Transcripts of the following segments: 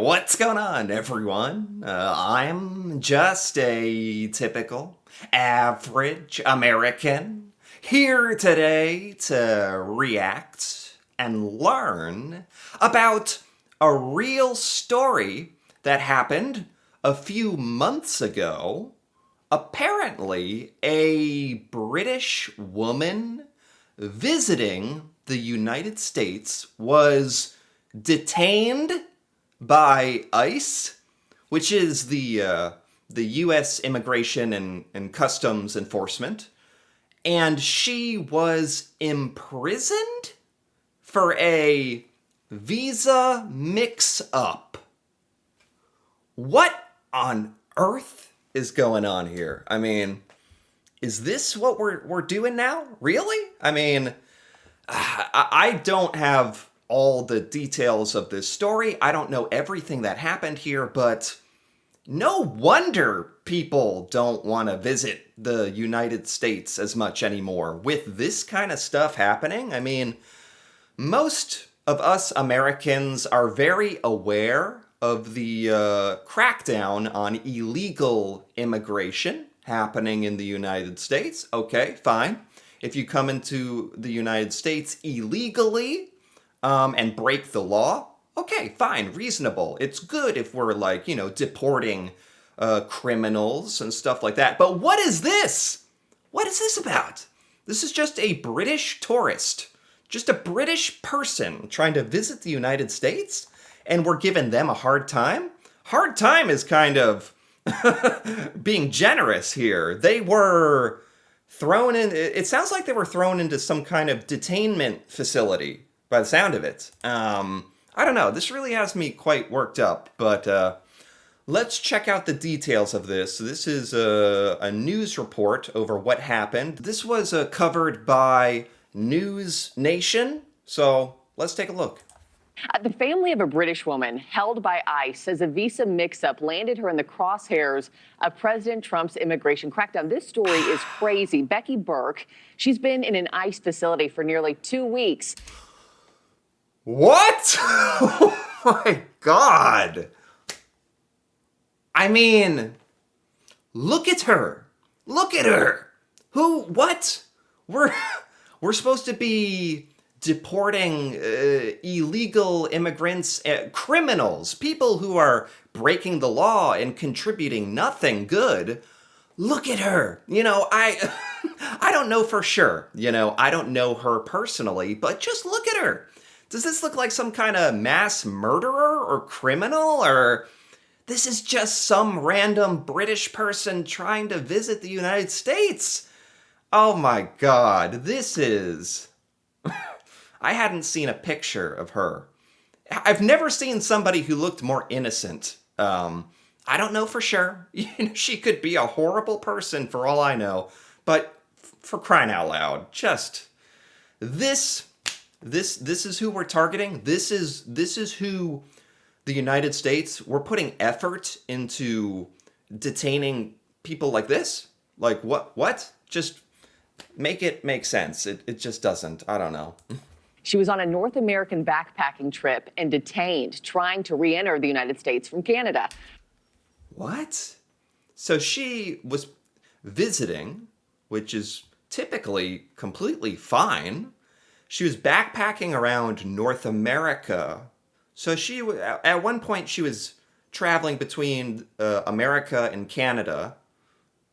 What's going on, everyone? I'm just a typical, average American here today to react and learn about a real story that happened a few months ago. Apparently, a British woman visiting the United States was detained by ICE, which is the U.S. Immigration and Customs Enforcement, and she was imprisoned for a visa mix-up. What on earth is going on here? I mean, is this what we're doing now? Really? I mean, I don't have all the details of this story. I don't know everything that happened here, but no wonder people don't want to visit the United States as much anymore with this kind of stuff happening. I mean, most of us Americans are very aware of the crackdown on illegal immigration happening in the United States. Okay, fine. If you come into the United States illegally, and break the law, okay, fine, reasonable. It's good if we're deporting criminals and stuff like that. But what is this? What is this about? This is just a British tourist, just a British person trying to visit the United States, and we're giving them a hard time? Hard time is kind of being generous here. They were thrown in, it sounds like they were thrown into some kind of detainment facility by the sound of it. I don't know. This really has me quite worked up, but let's check out the details of this. This is a news report over what happened. This was covered by News Nation, so let's take a look. The family of a British woman held by ICE says a visa mix-up landed her in the crosshairs of President Trump's immigration crackdown. This story is crazy. Becky Burke, she's been in an ICE facility for nearly 2 weeks. What? Oh my God. I mean, look at her. Look at her. Who, what? We're supposed to be deporting illegal immigrants, criminals, people who are breaking the law and contributing nothing good. Look at her. I don't know for sure. I don't know her personally, but just look at her. Does this look like some kind of mass murderer or criminal, or this is just some random British person trying to visit the United States? Oh my God, this is... I hadn't seen a picture of her. I've never seen somebody who looked more innocent. I don't know for sure. She could be a horrible person for all I know, but for crying out loud, just this is who we're targeting. This is who the United States, we're putting effort into detaining people like this. Like what? Just make it make sense. It just doesn't. I don't know. She was on a North American backpacking trip and detained, trying to re-enter the United States from Canada. What? So she was visiting, which is typically completely fine. She was backpacking around North America. So at one point she was traveling between America and Canada.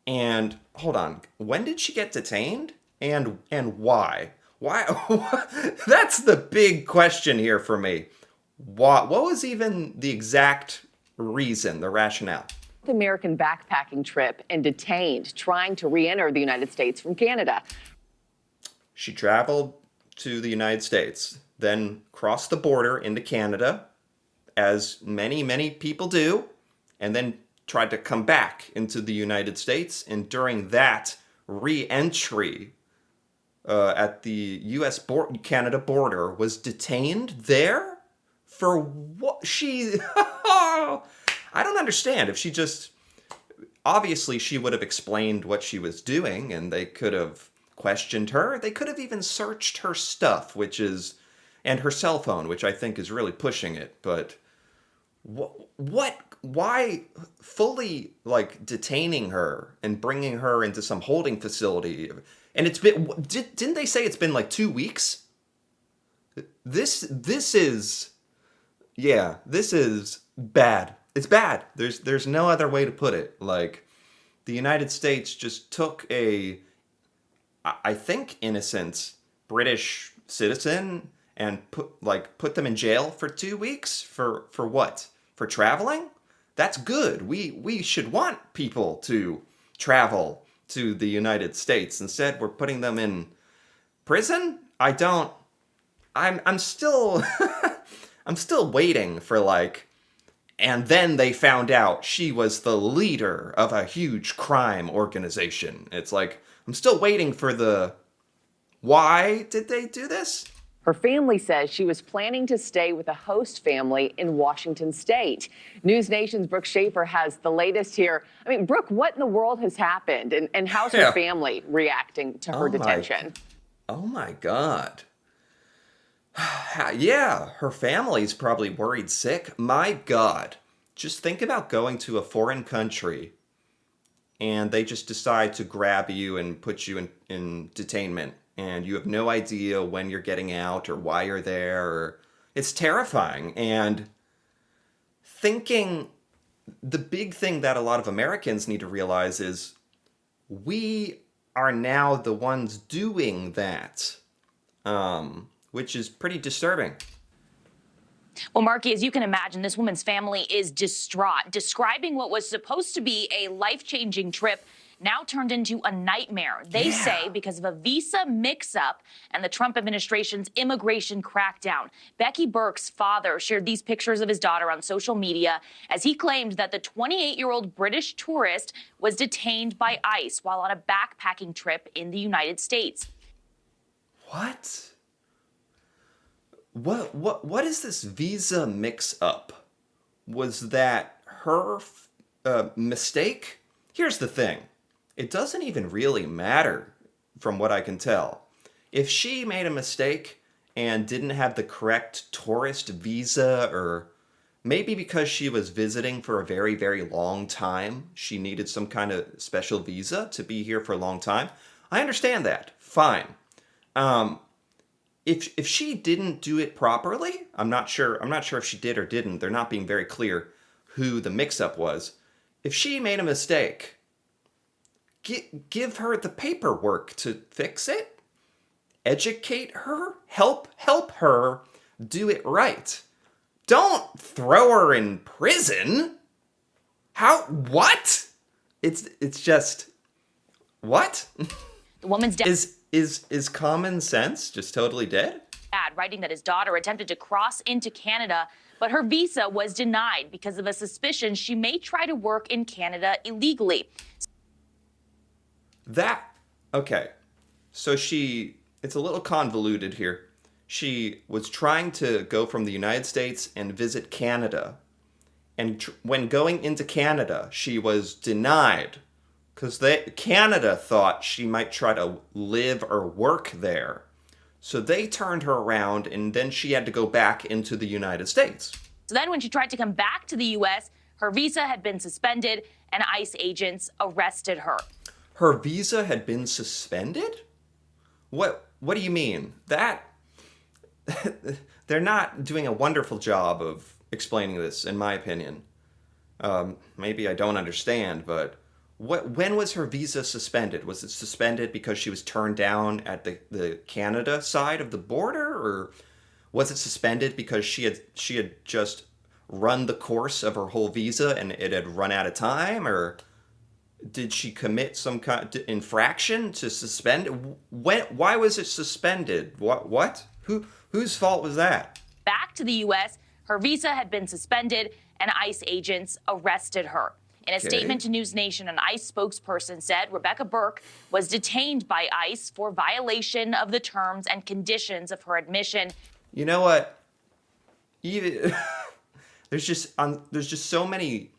And hold on, when did she get detained? And why? Why? That's the big question here for me. What was even the exact reason, the rationale? North American backpacking trip and detained, trying to re-enter the United States from Canada. She traveled to the United States, then crossed the border into Canada, as many people do, and then tried to come back into the United States. And during that re-entry at the U.S.-Canada border, was detained there for what? She... I don't understand. If she just... Obviously, she would have explained what she was doing, and they could have questioned her. They could have even searched her stuff, and her cell phone, which I think is really pushing it. But What? Why fully like detaining her and bringing her into some holding facility? And it's been didn't they say it's been like 2 weeks? This is yeah, this is bad. It's bad. There's no other way to put it. Like the United States just took I think innocent British citizen and put them in jail for 2 weeks for what? For traveling? That's good. We should want people to travel to the United States. Instead, we're putting them in prison? I don't I'm still I'm still waiting for like and then they found out she was the leader of a huge crime organization. It's like I'm still waiting for the why did they do this? Her family says she was planning to stay with a host family in Washington state. News Nation's Brooke Schaefer has the latest here. I mean, Brooke, what in the world has happened? And how's her Yeah. family reacting to her Oh my detention? oh my god. Yeah, her family's probably worried sick. My god. Just think about going to a foreign country and they just decide to grab you and put you in detainment and you have no idea when you're getting out or why you're there or it's terrifying and thinking the big thing that a lot of Americans need to realize is we are now the ones doing that, which is pretty disturbing. Well, Marky, as you can imagine, this woman's family is distraught, describing what was supposed to be a life-changing trip now turned into a nightmare. They say because of a visa mix-up and the Trump administration's immigration crackdown. Becky Burke's father shared these pictures of his daughter on social media as he claimed that the 28-year-old British tourist was detained by ICE while on a backpacking trip in the United States. What? What is this visa mix up? Was that her mistake? Here's the thing. It doesn't even really matter from what I can tell. If she made a mistake and didn't have the correct tourist visa or maybe because she was visiting for a very, very long time, she needed some kind of special visa to be here for a long time. I understand that. Fine. If she didn't do it properly, I'm not sure if she did or didn't. They're not being very clear who the mix-up was. If she made a mistake, give her the paperwork to fix it. Educate her, help her do it right. Don't throw her in prison. How what? It's just what? The woman's dad Is common sense just totally dead? writing that his daughter attempted to cross into Canada, but her visa was denied because of a suspicion she may try to work in Canada illegally. Okay. So it's a little convoluted here. She was trying to go from the United States and visit Canada. And when going into Canada, she was denied because Canada thought she might try to live or work there. So they turned her around and then she had to go back into the United States. So then when she tried to come back to the U.S., her visa had been suspended and ICE agents arrested her. Her visa had been suspended? What do you mean? That they're not doing a wonderful job of explaining this, in my opinion. Maybe I don't understand, but when was her visa suspended? Was it suspended because she was turned down at the Canada side of the border, or was it suspended because she had just run the course of her whole visa and it had run out of time, or did she commit some kind of infraction to suspend? Why was it suspended? What? Whose fault was that? Back to the U.S., her visa had been suspended and ICE agents arrested her. In a statement to News Nation, an ICE spokesperson said Rebecca Burke was detained by ICE for violation of the terms and conditions of her admission. You know what? Even there's just so many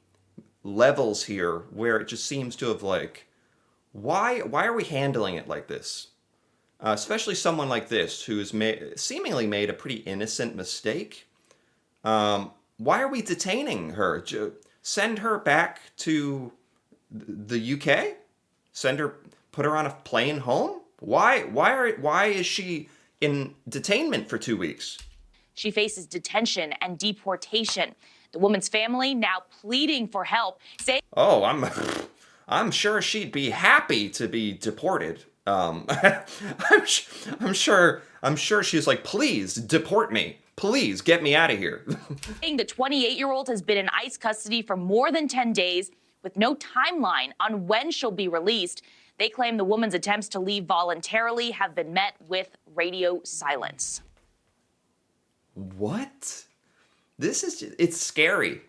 levels here where it just seems to have like, why are we handling it like this? Especially someone like this who's seemingly made a pretty innocent mistake. why are we detaining her? Send her back to the UK? Send her, put her on a plane home? Why is she in detainment for 2 weeks? She faces detention and deportation. The woman's family now pleading for help, saying Oh, I'm sure she'd be happy to be deported. I'm sure she's like, please deport me. Please get me out of here. the 28-year-old has been in ICE custody for more than 10 days with no timeline on when she'll be released. They claim the woman's attempts to leave voluntarily have been met with radio silence. What? It's scary.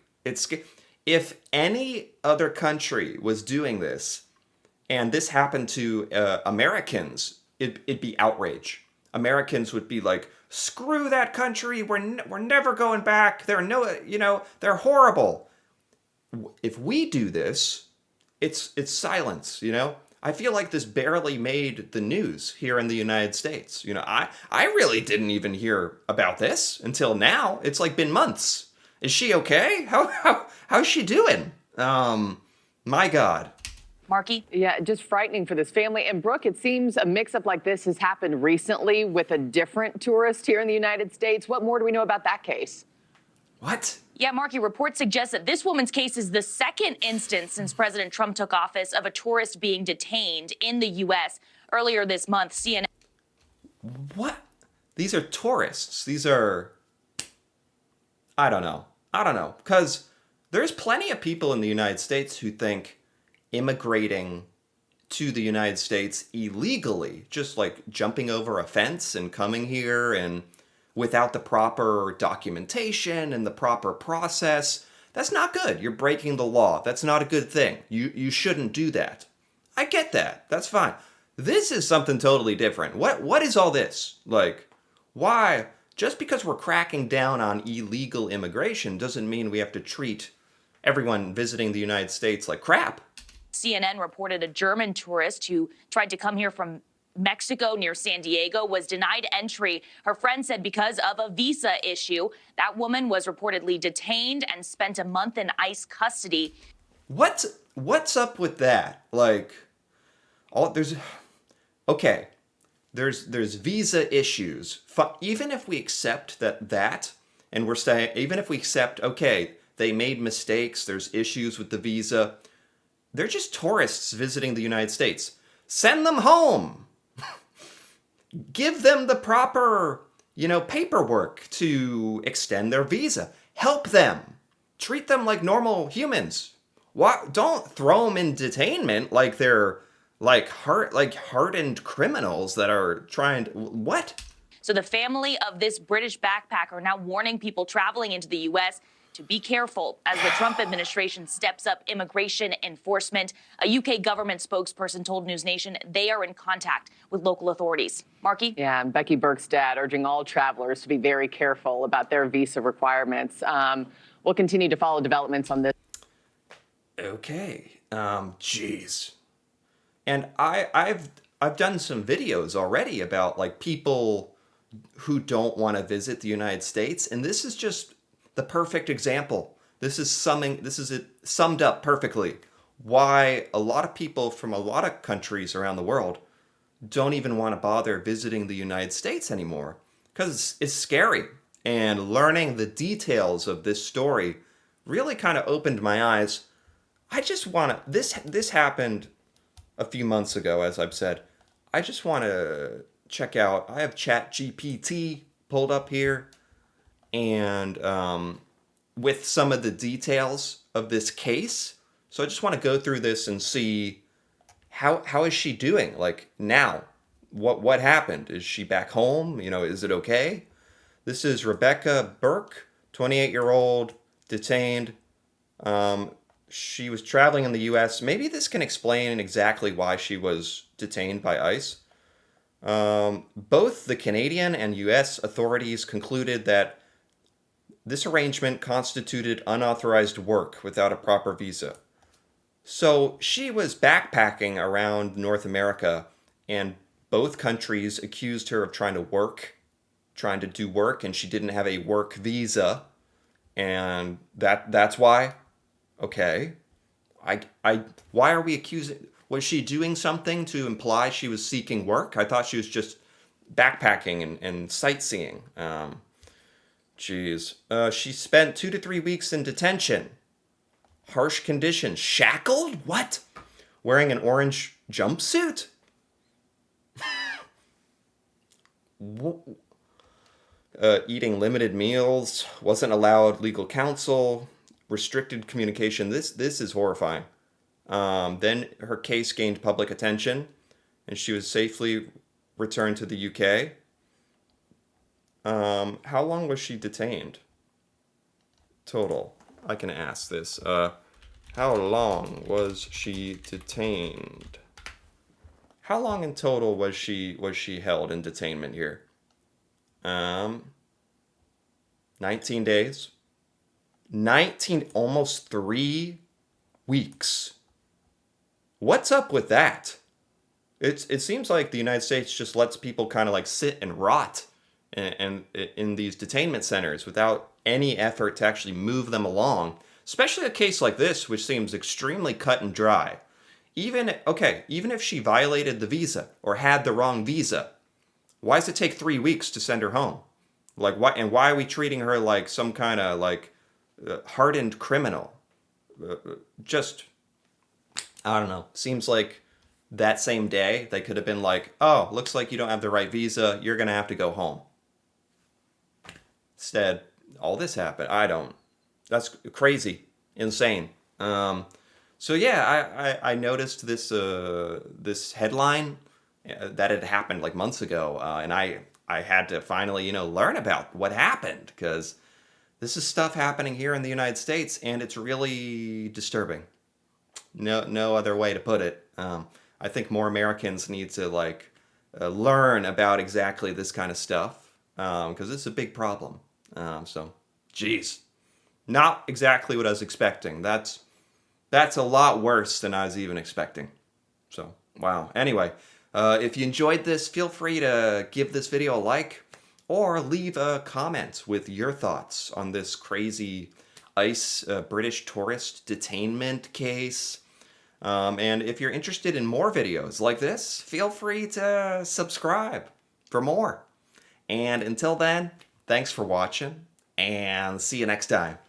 If any other country was doing this and this happened to Americans, it'd be outrage. Americans would be like, screw that country. We're never going back. They're horrible. If we do this, it's silence, I feel like this barely made the news here in the United States. I really didn't even hear about this until now. It's like been months. Is she okay? How's she doing? My God. Marky? Yeah, just frightening for this family. And Brooke, it seems a mix-up like this has happened recently with a different tourist here in the United States. What more do we know about that case? What? Yeah, Marky, reports suggest that this woman's case is the second instance since President Trump took office of a tourist being detained in the U.S. Earlier this month, CNN. What? These are tourists. These are... I don't know. Because there's plenty of people in the United States who think immigrating to the United States illegally, just like jumping over a fence and coming here and without the proper documentation and the proper process, that's not good. You're breaking the law. That's not a good thing. You shouldn't do that. I get that. That's fine. This is something totally different. What is all this? Like, why? Just because we're cracking down on illegal immigration doesn't mean we have to treat everyone visiting the United States like crap. CNN reported a German tourist who tried to come here from Mexico near San Diego was denied entry. Her friend said because of a visa issue. That woman was reportedly detained and spent a month in ICE custody. What's up with that? Like, there's visa issues. Even if we accept that, and we're saying, even if we accept, okay, they made mistakes, there's issues with the visa, they're just tourists visiting the United States. Send them home. Give them the proper, paperwork to extend their visa. Help them. Treat them like normal humans. Don't throw them in detainment like they're hardened criminals that are trying to... What? So the family of this British backpacker now warning people traveling into the U.S. to be careful as the Trump administration steps up immigration enforcement. A UK government spokesperson told News Nation they are in contact with local authorities. Marky? Yeah, and Becky Burke's dad urging all travelers to be very careful about their visa requirements. We'll continue to follow developments on this. Okay. Jeez. And I've done some videos already about like people who don't want to visit the United States, and this is just the perfect example. This is it summed up perfectly why a lot of people from a lot of countries around the world don't even want to bother visiting the United States anymore because it's scary. And learning the details of this story really kind of opened my eyes. I just want to... This happened a few months ago, as I've said. I just want to check out... I have ChatGPT pulled up here. And with some of the details of this case. So I just want to go through this and see how is she doing? Like now, what happened? Is she back home? Is it okay? This is Rebecca Burke, 28-year-old, detained. She was traveling in the U.S. Maybe this can explain exactly why she was detained by ICE. Both the Canadian and U.S. authorities concluded that this arrangement constituted unauthorized work without a proper visa. So she was backpacking around North America, and both countries accused her of trying to do work, and she didn't have a work visa. and that's why. Okay, why are we accusing? Was she doing something to imply she was seeking work? I thought she was just backpacking and sightseeing. Jeez. She spent 2 to 3 weeks in detention. Harsh conditions. Shackled? What? Wearing an orange jumpsuit? Eating limited meals. Wasn't allowed legal counsel. Restricted communication. This is horrifying. Then her case gained public attention, and she was safely returned to the UK. How long was she detained? Total. I can ask this. How long was she detained? How long in total was she held in detainment here? 19 days. 19, almost 3 weeks. What's up with that? It seems like the United States just lets people kind of like sit and rot and in these detainment centers without any effort to actually move them along, especially a case like this, which seems extremely cut and dry. Even if she violated the visa or had the wrong visa, why does it take 3 weeks to send her home? Like, why are we treating her like some kind of like hardened criminal? Just, I don't know. Seems like that same day they could have been like, oh, looks like you don't have the right visa. You're going to have to go home. Instead, all this happened. That's crazy. Insane. So yeah, I noticed this headline that had happened like months ago, and I had to finally learn about what happened, because this is stuff happening here in the United States, and it's really disturbing. No other way to put it. I think more Americans need to learn about exactly this kind of stuff, because it's a big problem. So, geez, not exactly what I was expecting. That's a lot worse than I was even expecting. So, wow. Anyway, if you enjoyed this, feel free to give this video a like or leave a comment with your thoughts on this crazy ICE British tourist detainment case. And if you're interested in more videos like this, feel free to subscribe for more. And until then, thanks for watching, and see you next time.